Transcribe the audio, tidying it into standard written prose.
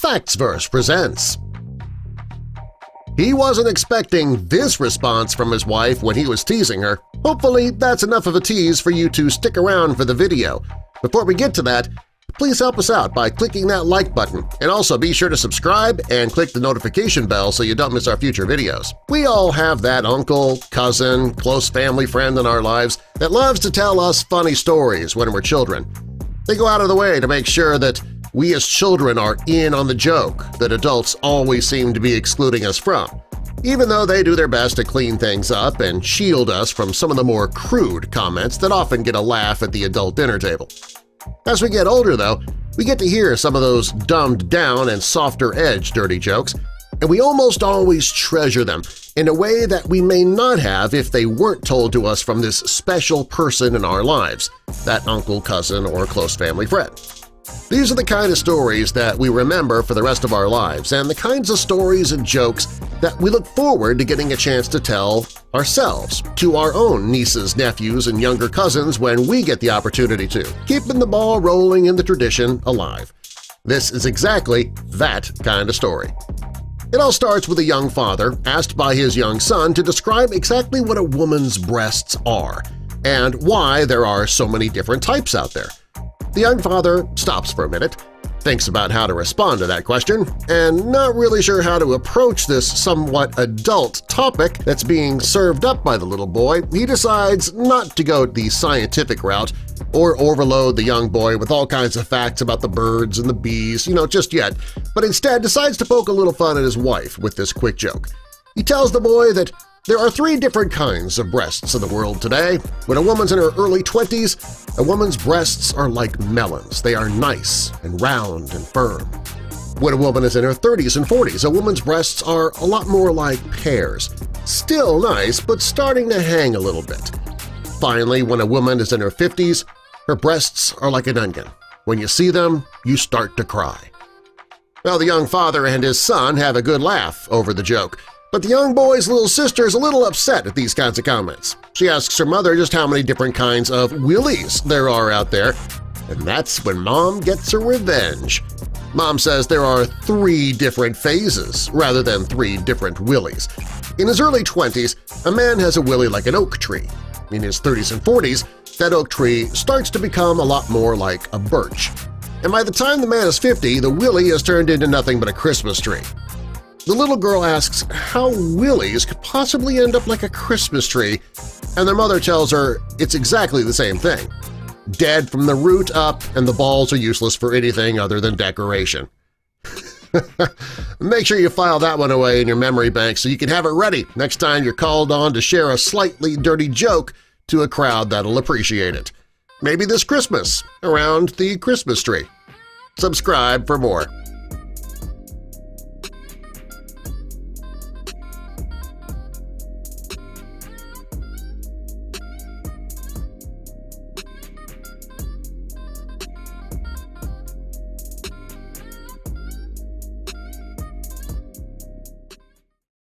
Factsverse presents. He wasn't expecting this response from his wife when he was teasing her. Hopefully that's enough of a tease for you to stick around for the video. Before we get to that, please help us out by clicking that like button, and also be sure to subscribe and click the notification bell so you don't miss our future videos. We all have that uncle, cousin, close family friend in our lives that loves to tell us funny stories when we're children. They go out of the way to make sure that we as children are in on the joke that adults always seem to be excluding us from, even though they do their best to clean things up and shield us from some of the more crude comments that often get a laugh at the adult dinner table. As we get older, though, we get to hear some of those dumbed-down and softer-edge dirty jokes, and we almost always treasure them in a way that we may not have if they weren't told to us from this special person in our lives, that uncle, cousin, or close family friend. These are the kind of stories that we remember for the rest of our lives and the kinds of stories and jokes that we look forward to getting a chance to tell ourselves to our own nieces, nephews, and younger cousins when we get the opportunity to, keeping the ball rolling and the tradition alive. This is exactly that kind of story. It all starts with a young father asked by his young son to describe exactly what a woman's breasts are and why there are so many different types out there. The young father stops for a minute, thinks about how to respond to that question, and not really sure how to approach this somewhat adult topic that's being served up by the little boy, he decides not to go the scientific route or overload the young boy with all kinds of facts about the birds and the bees, just yet, but instead decides to poke a little fun at his wife with this quick joke. He tells the boy that there are 3 different kinds of breasts in the world today. When a woman's in her early 20s, a woman's breasts are like melons. They are nice and round and firm. When a woman is in her 30s and 40s, a woman's breasts are a lot more like pears. Still nice, but starting to hang a little bit. Finally, when a woman is in her 50s, her breasts are like an onion. When you see them, you start to cry. Well, the young father and his son have a good laugh over the joke, but the young boy's little sister is a little upset at these kinds of comments. She asks her mother just how many different kinds of willies there are out there, and that's when Mom gets her revenge. Mom says there are 3 different phases rather than 3 different willies. In his early 20s, a man has a willie like an oak tree. In his 30s and 40s, that oak tree starts to become a lot more like a birch. And by the time the man is 50, the willie has turned into nothing but a Christmas tree. The little girl asks how willies could possibly end up like a Christmas tree, and their mother tells her it's exactly the same thing. Dead from the root up, and the balls are useless for anything other than decoration. Make sure you file that one away in your memory bank so you can have it ready next time you're called on to share a slightly dirty joke to a crowd that'll appreciate it. Maybe this Christmas, around the Christmas tree. Subscribe for more.